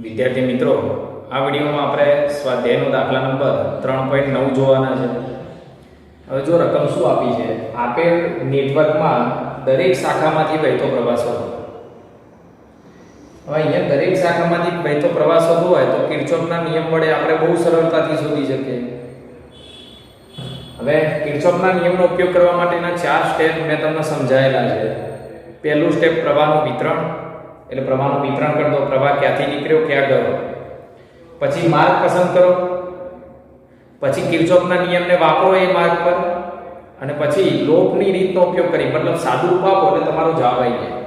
વિદ્યાર્થી મિત્રો, આ વિડીયોમાં આપણે સ્વાધ્યાયનો દાખલા નંબર 3.9 જોવાના છે. હવે જો રકમ શું આપી છે, આપેલ નેટવર્કમાં દરેક શાખામાંથી વહેતો પ્રવાહ શોધો. હવે અહીંયા દરેક શાખામાંથી વહેતો પ્રવાહ શોધવો હોય તો કિર્ચોફના નિયમ વડે આપણે બહુ સરળતાથી શોધી શકીએ. હવે કિર્ચોફના નિયમનો ઉપયોગ કરવા માટેના 4 સ્ટેપ મેં તમને સમજાયેલા છે. પહેલું સ્ટેપ પ્રવાહનું વિતરણ, એટલે પ્રવાહનું વિતરણ કરી દો, પ્રવાહ ક્યાંથી નીકળ્યો ક્યાં ગયો. પછી માર્ગ પસંદ કરો, પછી કિર્ચોફના નિયમને વાપરો એ માર્ગ પર, અને પછી લોપની રીતનો ઉપયોગ કરી, મતલબ સાદું રૂપ આપો એટલે તમારો જવાબ આવી જાય.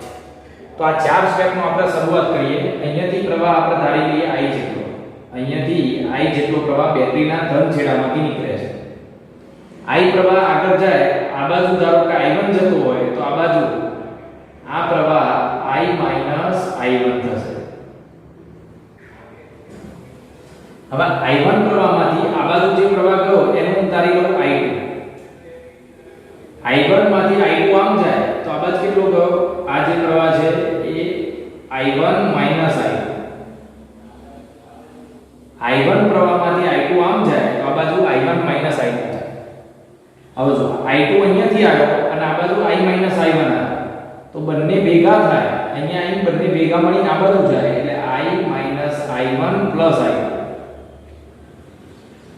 તો આ 4 સ્ટેપનો આપણે શરૂઆત કરીએ. અહીંયાથી પ્રવાહ આપણે ધારી લઈએ I જેટલો. અહીંયાથી I જેટલો પ્રવાહ બેટરીના ધન છેડામાંથી નીકળે છે. I પ્રવાહ આગળ જાય, આ બાજુ ધારો કે I1 જતો હોય તો આ બાજુ આ પ્રવાહ I માઈનસ I1 થશે. હવે I1 પ્રવાહમાંથી આ બાજુ જે પ્રવાહ ગયો એનો હું ધારી લઉં I2. I1 માંથી I2 આમ જાય તો આ બાજુ કેટલો ગયો? આ જે પ્રવાહ છે એ I1 minus I2. I1 પ્રવાહમાંથી I2 આમ જાય તો આ બાજુ I1 માઈનસ I2 થાય. હવે જો I2 અહીંયાથી આવ્યો અને આ બાજુ I માઈનસ I1 આવ્યો તો બંને ભેગા થાય. અહીંયા અહીં બંને ભેગા મળીને આ બાજુ જાય એટલે I minus I1 plus I2.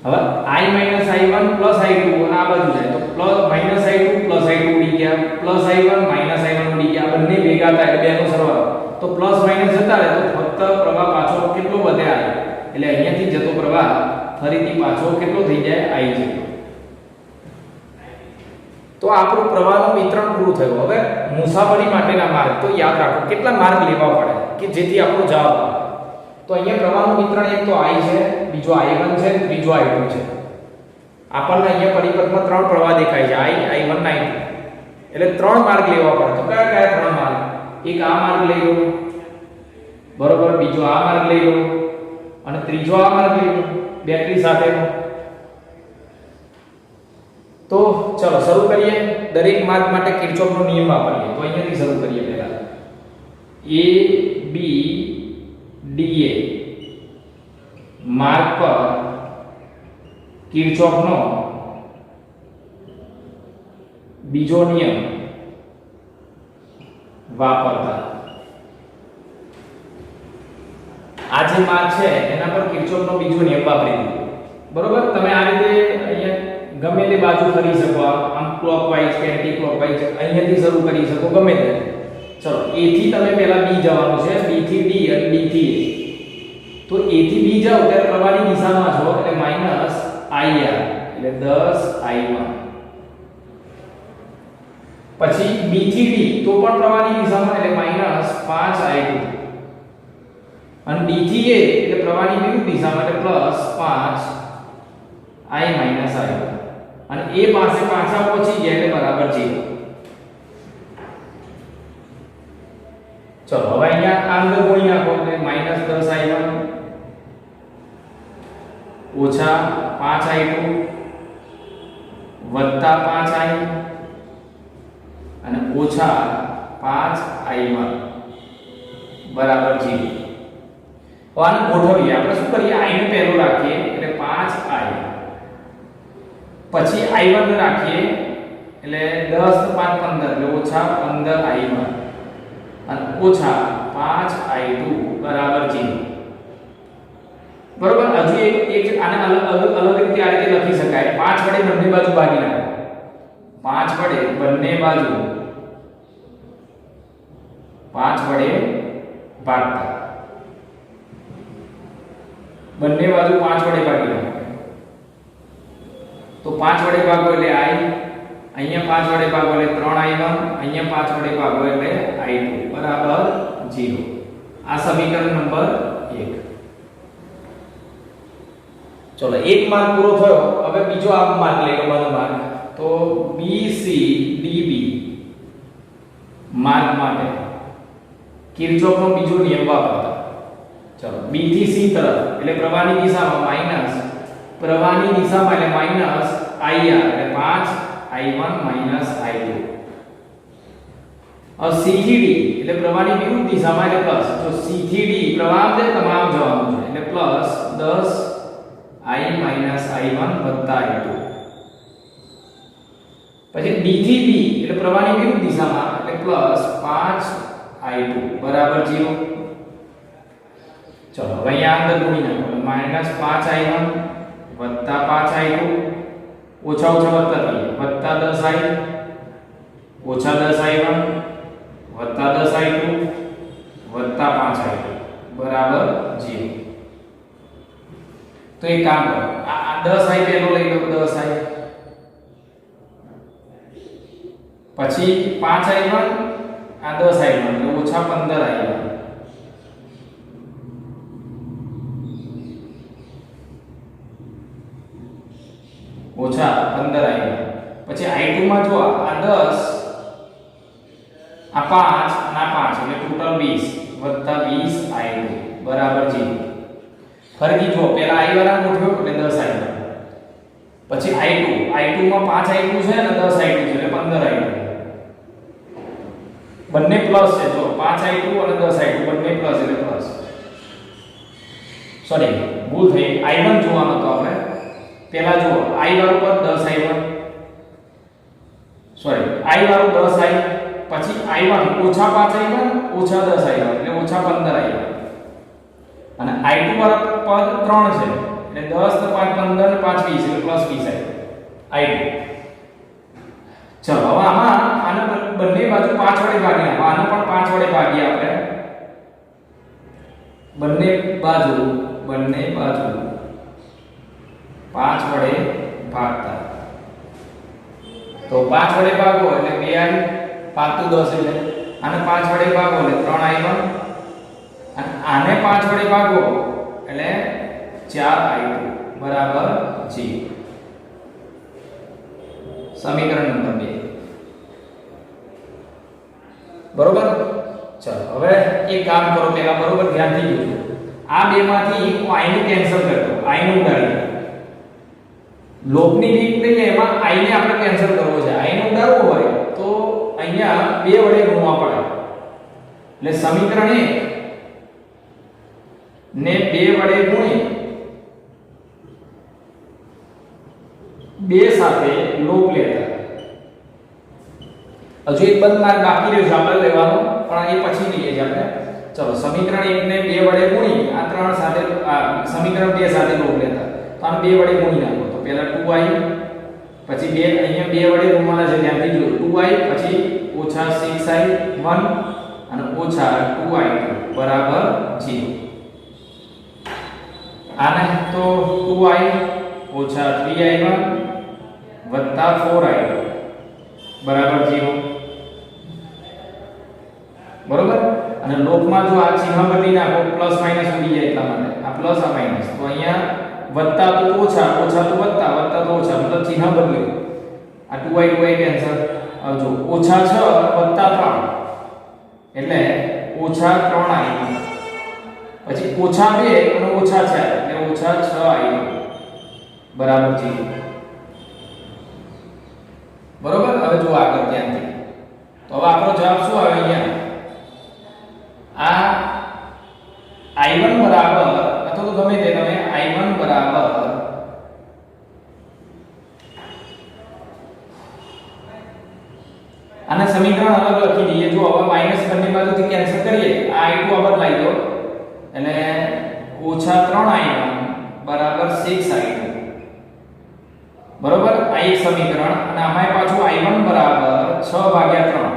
હવે I minus I1 plus I2 અને આ બાજુ જાય તો plus minus I2 plus I2 ઉડી ગયા, પ્લસ I1 માઈનસ I1 ઉડી ગયા, બંને ભેગા થાય એટલે બેનો સરવાળો. તો પ્લસ માઈનસ જતા રહે તો ફક્ત પ્રવાહ પાછો કેટલો વધે I, એટલે અહીંયાથી જતો પ્રવાહ ફરીથી પાછો કેટલો થઈ જાય I જેટલો. તો આપણું પ્રવાહનું વિતરણ પૂરું થયું. હવે મુસાફરી માટેના માર્ગ તો યાદ રાખો કેટલા માર્ગ લેવા પડે કે જેથી આપણો જવાબ આવે. તો અહીંયા પ્રવાહનું વિતરણ એક તો I છે, બીજો I1 છે, ત્રીજો I2 છે. આપણને અહીંયા પરિપથમાં 3 પ્રવાહ દેખાય છે, I, I1, I2. એટલે 3 માર્ગ લેવા પડે. તો કયા કયા 3 માર્ગ? એક આ માર્ગ લઈ લો, બરોબર, બીજો આ માર્ગ લઈ લો અને ત્રીજો આ માર્ગ લઈ લો બેટરી સાથેનો. તો ચલો શરૂ કરીએ. દરેક માર્ગ માટે કિર્ચોફનો નિયમ વાપરીએ. તો અહીંયાથી શરૂ કરીએ. પહેલા A B D A માર્ગ પર કિર્ચોફનો બીજો નિયમ વાપરતા. આ જે માર્ગ છે એના પર કિર્ચોફનો બીજો નિયમ વાપરી દીધો. બરોબર, તમે આ રીતે અહીંયા ગમે તે બાજુ ફરી શકો, આમ ક્લોકવાઇઝ કે એન્ટી ક્લોકવાઇઝ અહીંયાથી શરૂ કરી શકો ગમે તે. ચલો A થી તમે પહેલા B જવાનું છે, B થી D અને D થી A. તો A થી B જાઓ ત્યારે પ્રવાહની દિશામાં છો એટલે માઈનસ IR એટલે 10I1. પછી B થી D તો પણ પ્રવાહની દિશામાં એટલે માઈનસ 5I2. અને D થી A એટલે પ્રવાહની વિરુદ્ધ દિશામાં એટલે પ્લસ 5I માઈનસ I1. અને A પાસે પાછા પહોંચી ગયા એટલે બરાબર 0. ચલો હવે અહીંયા આ અંદર ગોળી નાખો એટલે માઈનસ 10I1 ઓછા 5I2 વત્તા 5I અને ઓછા 5I1 બરાબર 0. હવે આને ગોઠવીએ. આપણે શું કરીએ, I ને પહેલો રાખીએ એટલે 5I, પછી I1 ને રાખીએ એટલે 10 5 15 એટલે ઓછા 15I1 અને ઓછા 5I2 બરાબર 0. બરોબર. હજુ એક આને અલગ રીતે આ રીતે લખી શકાય. 5 વડે બંને બાજુ ભાગી નાખો. 5 વડે બંને બાજુ 5 વડે ભાગતા, બંને બાજુ 5 વડે ભાગી નાખો. તો 5 વડે ભાગો એટલે I, અહીંયા 5 વડે ભાગો એટલે 3I1, અહીંયા 5 વડે ભાગો એટલે I2 બરાબર 0. આ સમીકરણ નંબર 1. ચલો એક માર્ગ પૂરો થયો. હવે બીજો આ માર્ગ લઈ લો, બધો માર્ગ. તો BC DB માર્ગ માટે કિર્ચોફનો બીજો નિયમ વાપરતા. ચલો B થી C તરફ એટલે પ્રવાહની દિશામાં માઈનસ, પ્રવાહની દિશામાં એટલે માઈનસ IR એટલે 5I1 માઈનસ I2. C થી D એટલે પ્રવાહની વિરુદ્ધ દિશામાં એટલે પ્લસ. જો C થી D પ્રવાહ આમ જાય તમામ જવાનું છે એટલે પ્લસ 10I I1 વત્તા I2. પછી D થી B એટલે પ્રવાહની વિરુદ્ધ દિશામાં એટલે પ્લસ 5I2 બરાબર 0. ચલો હવે અહીંયા અંદર ગુણી નાખો માઈનસ 5I1 વત્તા 5I2 ઓછા ઓછા વત્તા કરીએ વત્તા 10I ઓછા 10I1 વત્તા 10I2 વત્તા 5I2 બરાબર 0. તો એક કામ કરો આ 10I પેલો લઈ લો 10I પછી 5I1 આ 10I1 એટલે ઓછા 15I1 ઓછા 15I1 પછી I2 માં જો આ 10 આ 5 અને આ 5 એટલે ટોટલ 20 વત્તા 20I2 બરાબર 0. ફરીથી જો પહેલા I વાળા ગોઠવ્યો એટલે 10I1 પછી I2 માં 5I2 છે અને 10I2 છે એટલે 15I2 બંને પ્લસ છે જો 5I2 અને 10I2 બંને પ્લસ એટલે પ્લસ સોરી ભૂલ થઈ I1 જોવાનો તો આપણે પહેલા જો I વાળું પર 10I1 સોરી I વાળું 10I પછી I1 ઓછા 5I1 ઓછા 10I1 એટલે ઓછા 15I1 અને I2 વાળા પદ 3 છે એટલે 10 ને 5 15 ને 5 20 એટલે પ્લસ 20I2 ચલો હવે આમાં આને બંને બાજુ 5 વડે ભાગી નાખો આને પણ 5 વડે ભાગીએ આપણે બંને બાજુ 5 વડે ભાગતા તો 5 વડે ભાગો એટલે 2I 5 તો 10 એટલે આને 5 વડે ભાગો એટલે 3I1 અને આને 5 વડે ભાગો એટલે 4I2 બરાબર 0. સમીકરણ નંબર 2 બરોબર. ચલો હવે એક કામ કરો પહેલા બરોબર ધ્યાનથી જોજો આ બે માંથી હું I ને કેન્સલ કરી દઉં I ને ઉડાડી દઉં લોપની રીત લઈએ એમાં I ને આપણે કેન્સલ કરવો છે I ને ઉડાડવો હોય તો અહીંયા 2 વડે ગુણવા પડે એટલે સમીકરણ 1 ને 2 વડે ગુણી 2 સાથે લોપ લેતા હજુ એક બંધ માર્ક બાકી રહ્યો છે આપણે લેવાનો પણ એ પછી લઈએ છીએ આપણે. ચલો સમીકરણ 1 ને 2 વડે ગુણી આ 3 સાથે સમીકરણ 2 સાથે લોપ લેતા તો આને 2 વડે ગુણી નાખો તો પહેલા 2I પછી 2 અહીંયા 2 વડે ગુણવાના છે ધ્યાનથી જોજો 2I પછી ઓછા 6I1 અને ઓછા 2I2 બરાબર 0. આને તો 2I ઓછા 3I1 વત્તા 4I2 બરાબર 0. બરોબર. અને લોપમાં જો આ ચિહ્ન બદલી નાખો પ્લસ માઈનસ ઉડી જાય એટલા માટે આ પ્લસ આ માઈનસ તો અહીંયા વત્તા તો ઓછા ઓછા તો વત્તા વત્તા તો ઓછા મતલબ ચિહ્ન બદલ્યું આ 2I કેન્સલ જો ઓછા 6 વત્તા 3 એટલે ઓછા 3I પછી ઓછા 2 અને ઓછા 4 એટલે ઓછા 6I બરાબર 0. બરોબર. હવે જો આગળ ધ્યાનથી તો હવે આપણો જવાબ શું આવે અહીંયા આ I1 બરાબર અથવા તો ગમે તે તમે I1 બરાબર આને સમીકરણ અલગ લખી દઈએ જો હવે માઈનસ બંને બાજુથી કેન્સલ કરીએ આ I2 આ બદલાઈ ગયો એટલે ઓછા 3I1 બરાબર 6I2 બરોબર. આ એક સમીકરણ અને આમાં પાછું I1 બરાબર 6 ભાગ્યા 3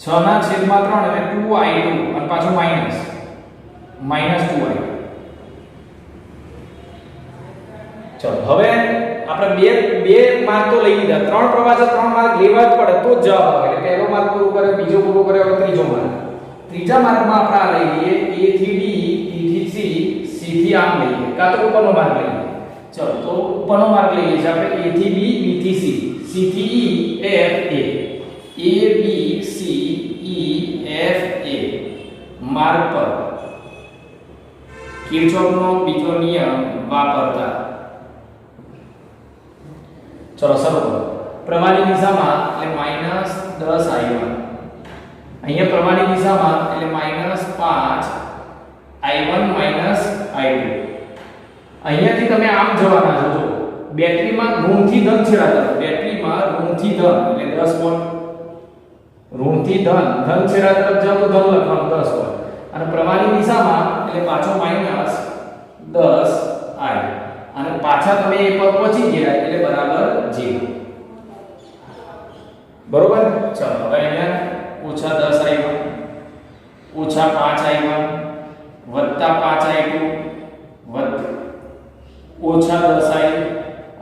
6 ના છેદમાં 3 એટલે 2I2 અને પાછું માઈનસ 2I. ચલો હવે આપણે બે માર્ક તો લઈ લીધા 3 પ્રવાહ છે 3 માર્ક લેવા જ પડે તો જ જવાબ આવે એટલે પહેલો માર્ક પૂરો કરે બીજો પૂરો કરે હવે ત્રીજો માર્ક. ત્રીજા માર્કમાં આપણે આ લઈ લઈએ A થી D D થી C C થી આમ લઈએ કાં તો ઉપરનો માર્ક લઈએ. ચલો તો ઉપરનો માર્ક લઈએ છીએ આપણે A થી B B થી C C થી E F A B C E F A માર્ગ પર કિર્ચોફનો બીજો નિયમ વાપરતા ચલો શરૂ કરો. પ્રવાહની દિશામાં એટલે -10I1 અહીંયા પ્રવાહની દિશામાં એટલે -5 I1 I2. અહીંયાથી તમે આમ જવાના છો. જો બેટરીમાં ઋણથી ધન છેડા તરફ, બેટરીમાં ઋણથી ધન એટલે 10 વોલ્ટ, ઋણથી ધન છેડા તરફ જાવ તો ધન લખવાનું 10 વોલ્ટ, અને પ્રવાહની દિશામાં એટલે પાછો -10 I, અને પાછા તમે એ પર પહોંચી ગયા એટલે બરાબર 0. બરોબર. ચાલો હવે અહીંયા -10 I1 -5 I1 વત્તા 5 I2 ઓછા 10 I,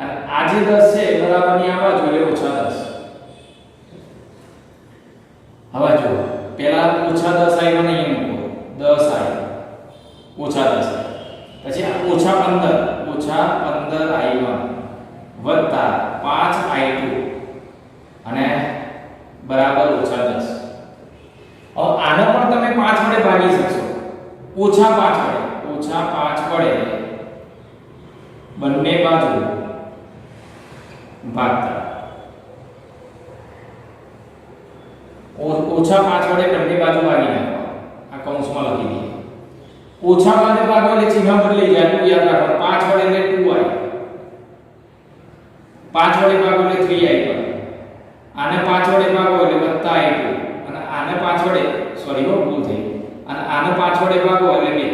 અને આ જે 10 છે બરાબરની આ બાજુ એટલે ઓછા 10. હવે જો પહેલા ઓછા 10 I1 અહીં મૂકો, 10 I ઓછા 10 I, પછી આ ઓછા 15 I1 વત્તા 5 I2 અને બરાબર ઓછા 10. હવે આને પણ તમે 5 વડે ભાગી શકશો, ઓછા 5 વડે બંને બાજુ ભાગતા, ઓછા 5 વડે બંને બાજુ ભાગી નાખો. આ કૌંસમાં લખી દઈએ. ઓછા 5 ભાગો એટલે ચિહ્ન બદલાઈ જાય. એટલું યાદ રાખવાનું. 5 વડે એટલે 2I, 5 વડે ભાગો એટલે 3I1, આને 5 વડે ભાગો એટલે વત્તા I2, અને આને 5 વડે ભૂલ થઈ, અને આને 5 વડે ભાગો એટલે 2.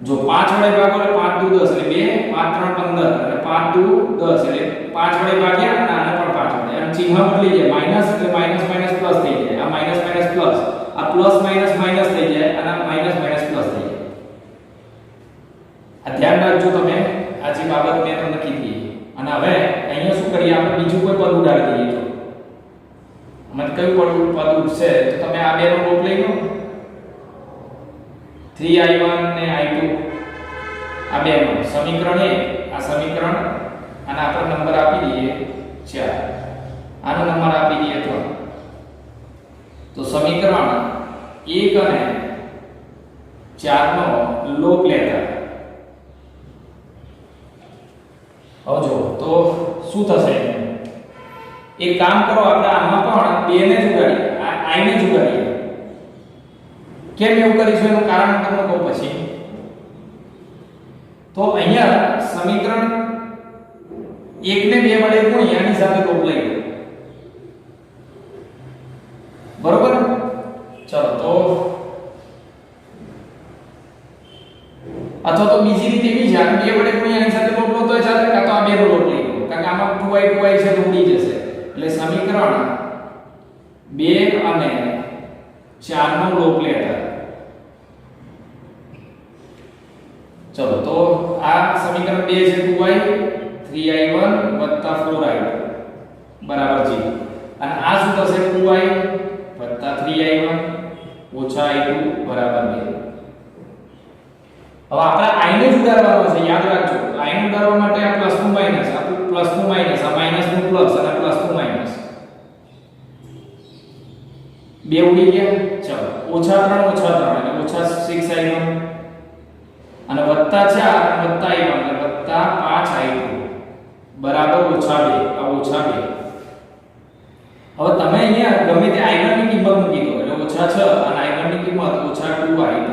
જો 5 વડે ભાગો એટલે 5 દુ 10 એટલે 2, 5 3 15 અને 5 દુ 10 એટલે 5 વડે ભાગ્યા, અને આને પણ 5 વડે. આમ ચિહ્ન બદલી જાય. માઈનસ એટલે માઈનસ માઈનસ પ્લસ થઈ જાય. આ માઈનસ માઈનસ પ્લસ, આ પ્લસ માઈનસ માઈનસ થઈ જાય, અને આ માઈનસ માઈનસ પ્લસ થઈ જાય. આ ધ્યાન રાખજો તમે, આ જે બાબત મેં તમને કીધી. અને હવે અહીંયા શું કરીએ, આપણે બીજું કોઈ પદ ઉડાડી દઈએ. જો મને કયું પદ ઉડશે તો તમે આ બેનો રૂપ લઈ લો. 3I1 ને I2 આ બેનો સમીકરણ 1, આ સમીકરણ, અને આપણે નંબર આપી દઈએ 4, આનો નંબર આપી દઈએ 3. તો સમીકરણ 1 અને 4 નો લોપ લેતા હવે જો તો શું થશે? એક કામ કરો, આપણે આમાં પણ 2 ને જુગાડીએ, I ને જુગાડીએ. કેમ એવું કરીશું એનું કારણ તમને કહું પછી. તો અહીંયા સમીકરણ 1 ને 2 વડે ગુણી આની સાથે લોપ લઈ લો. બરોબર. ચલો તો અથવા તો બીજી રીતે બી છે, 2 વડે ગુણી આની સાથે લોપ લો તો ચાલે, કાં તો આ 2 નો લોપ લઈ લો, કારણ કે આમાં 2I છે તો ઉડી જશે. એટલે સમીકરણ 2 અને 4 નો લોપ લેતા. ચલો તો આ સમીકરણ 2 છે 2I 3I1 4I2 બરાબર 0, અને આ શું થશે 2I 3I1 I2 બરાબર 2. હવે આપણે I ને જ ઉડાડવાનો છે, યાદ રાખજો. I ને ઉડાડવા માટે આ પ્લસ નું માઈનસ, આ પ્લસ નું માઈનસ, આ માઈનસ નું પ્લસ, અને પ્લસ નું માઈનસ, બે ઉડી ગયા. ચલો -3 એટલે -6I1, અને +4 અને +I1 એટલે +5I2 બરાબર -2. આ -2. હવે તમે અહીંયા ગમે તે I1 ની કિંમત મૂકી દો એટલે -6 અને I1 ની કિંમત -2I2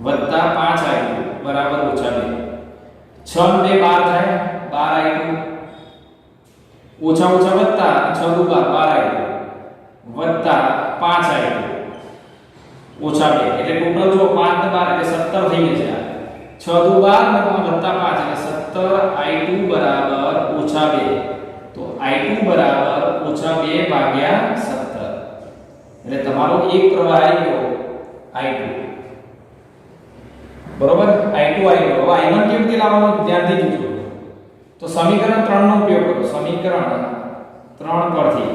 +5I2 બરાબર -2. 6 ને 2 12 થાય, 12I2 ઓછા ઓછા વત્તા 6 દુ 12I2 વત્તા 5I2 ઓછા 2 એટલે ટોટલ જો 5 ને 12 એટલે 17 થઈ જશે. 6 દુ 12 ને વત્તા 5 એટલે 17I2 બરાબર -2. તો I2 બરાબર -2 ભાગ્યા 17. એટલે તમારો એક પ્રવાહ આવી ગયો I2. બરોબર. I2 આવી ગયો. હવે I1 કેવી રીતે લાવવાનો ધ્યાનથી જોજો. તો સમીકરણ 3 નો ઉપયોગ કરો. સમીકરણ 3 પરથી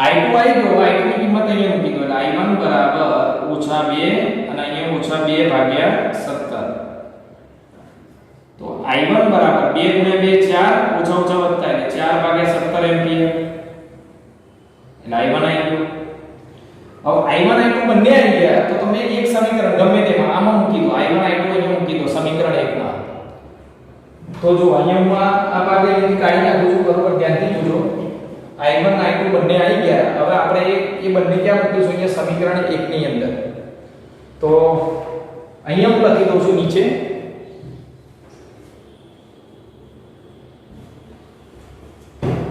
I2 આવી ગયો. I2 ની કિંમત અહીંયા મૂકી દો એટલે I1 બરાબર -2, અને અહીંયા -2 ભાગ્યા 17. તો I1 બરાબર 2 * 2 4, ઓછા ઓછા વત્તા એટલે 4 ભાગ્યા 17 એમ્પિયર. એટલે I1 આવી ગયો. હવે I1 I2 બંને આવી ગયા તો તમે એક સમીકરણ ગમે તેમાં આમાં મૂકી દો. I1 I2 અહીંયા મૂકી દો સમીકરણ 1 માં. તો જો અહીંયા હું આ ભાગે કાઢી નાખું છું. બરોબર, ધ્યાનથી જોજો. I1 I2 બંને આવી ગયા. હવે આપણે એ બંને ક્યાં મૂકીશું? અહીંયા સમીકરણ 1 ની અંદર. તો અહીંયા હું લખી દઉં છું નીચે.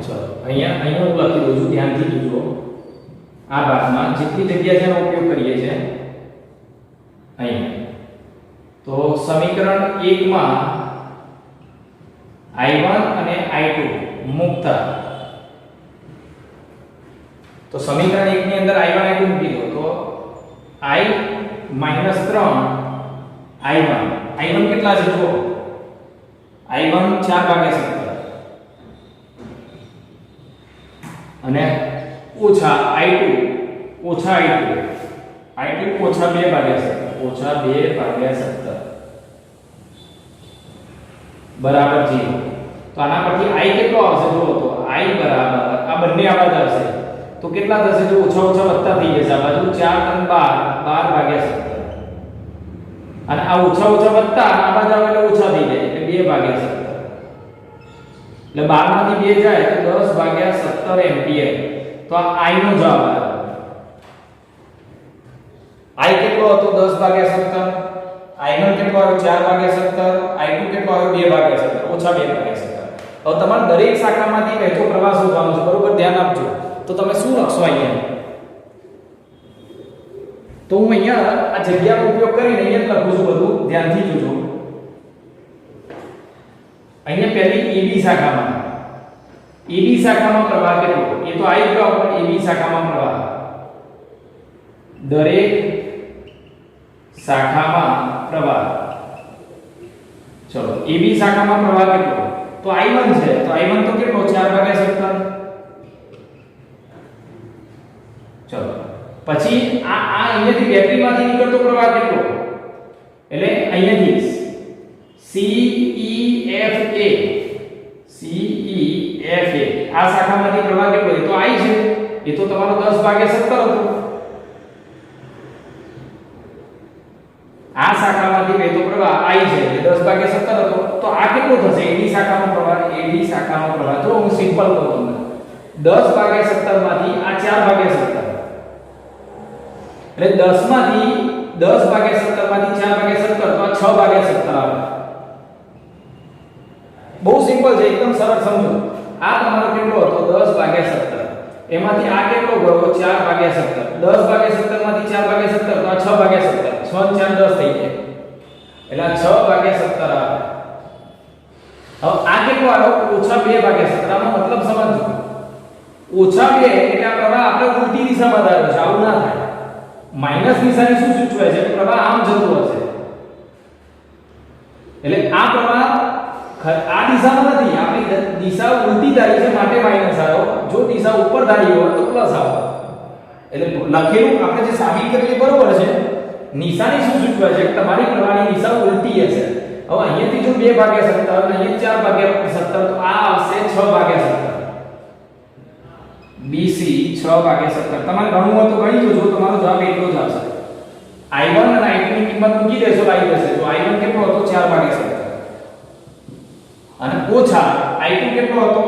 ચલો અહીંયા હું લખી દઉં છું, ધ્યાનથી જોજો. આ ભાગમાં જેટલી જગ્યા છે એનો ઉપયોગ કરીએ છીએ અહીંયા. તો સમીકરણ 1 માં I1 અને I2 મૂકતા, તો સમીકરણ 1 ની અંદર I1 I2 મૂકી દો તો I - 3 I1 કેટલા છે જો? I1 4/17 અને ઓછા I2 ઓછા -2/17 બરાબર 0. તો આના પરથી I કેટલો આવશે જો? તો I બરાબર આ બંને આવા આવશે તો કેટલા થશે જો? ઓછા વત્તા થઈ જશે. આ બાજુ 4 અને 12/17 અને આ ઓછા વત્તા આ બાજુ આવે એટલે ઓછા થઈ જાય એટલે 2/17. એટલે 12 માંથી 2 જાય તો 10/17 એમ્પિયર. તો આ I નો જવાબ આવ્યો. I કેટલો હતો? 10/17. I1 કેટલો આવ્યો? 4/17. I2 કેટલો આવ્યો? 2/17 ઓછા 2/17. હવે તમારે દરેક શાખામાંથી વહેતો પ્રવાહ શોધવાનો છે, બરોબર? ધ્યાન આપજો. તો તમે શું લખશો અહીંયા? તો હું અહીંયા આ જગ્યાનો ઉપયોગ કરીને અહીંયા જ લખું છું, બધું ધ્યાનથી જોજો. અહીંયા પહેલી AB શાખામાં પ્રવાહ કેટલો? એ તો આવી ગયો આપણને. AB શાખામાં પ્રવાહ, દરેક શાખામાં પ્રવાહ. ચલો AB શાખામાં પ્રવાહ કેટલો? તો I1 છે. તો I1 તો કેટલો? 4/17. ચલો પછી આ અહીંયાથી બેટરીમાંથી નીકળતો પ્રવાહ કેટલો? એટલે અહીંયાથી CEFA આ શાખામાંથી પ્રવાહ કેટલો? એ તો I છે. એ તો તમારો 10/17 હતો. આ શાખામાંથી વહેતો પ્રવાહ I છે એટલે 10/17 હતો. તો આ કેટલો થશે? AD શાખાનો પ્રવાહ. જો હું સિમ્પલ કરું તમને, 10/17 માંથી આ 4/17 એટલે 10 માંથી 10/17 માંથી 4/17 તો આ 6/17 આવે. બહુ સિમ્પલ છે, એકદમ સરળ સમજો. આ તમારો કેટલો હતો? 10/17. એમાંથી આ કેટલો ગયો? 4/17. 10/17 માંથી 4/17 તો આ 6/17. 6 ને 4 10 થઈ જાય એટલે આ 6/17 આવે. હવે આ કેટલો આવ્યો? -2/17. આનો મતલબ સમજો. -2 એટલે આ પ્રવાહ આપણે ઉલટી દિશામાં ધાર્યો છે. આવું ના થાય. માઈનસ નિશાની શું સૂચવે છે? પ્રવાહ આમ જતો હશે. એટલે આ પ્રવાહ આ દિશામાં નથી, આપણી દિશા ઉલટી ધારી છે માટે માઈનસ આવ્યો. જો દિશા ઉપર ધારી હોય તો પ્લસ આવે. એટલે લખેલું આપણે જે સાબિત કરેલી બરોબર છે. નિશાની શું સૂચવે છે? તમારી પ્રવાહની દિશા ઉલટી હશે. હવે અહીંયાથી જો 2/17 અને અહીંયા 4/17 તો આ આવશે 6/17. BC 6/17. તમારે ગણવું હોય તો ગણી જોજો, તમારો જવાબ એટલો જ આવશે. I1 અને I2 ની કિંમત મૂકી દેશો આવી જશે. તો I1 કેટલો હતો? 4/17 અને ઓછા I2 કેટલો હતો?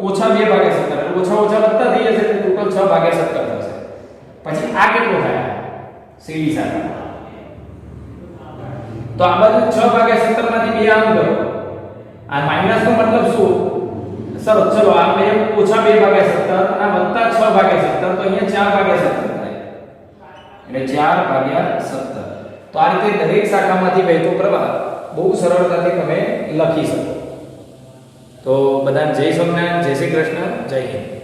-2/17. ઓછા વત્તા થઈ જશે એટલે ટોટલ 6/17 થશે. પછી આ કેટલો થાય? CD શાખા. તો આ બાજુ 6/17 માંથી 2 આમ ગયો. આ માઈનસ નો મતલબ શું? સરસ. ચલો આ બે -2/17 અને વત્તા 6/17 તો અહીંયા 4/17 થાય. એટલે 4/17. તો આ રીતે દરેક શાખામાંથી વહેતો પ્રવાહ બહુ સરળતાથી તમે લખી શકો. તો બધાને જય સ્વામિનારાયણ, જય શ્રી કૃષ્ણ, જય હિન્દ.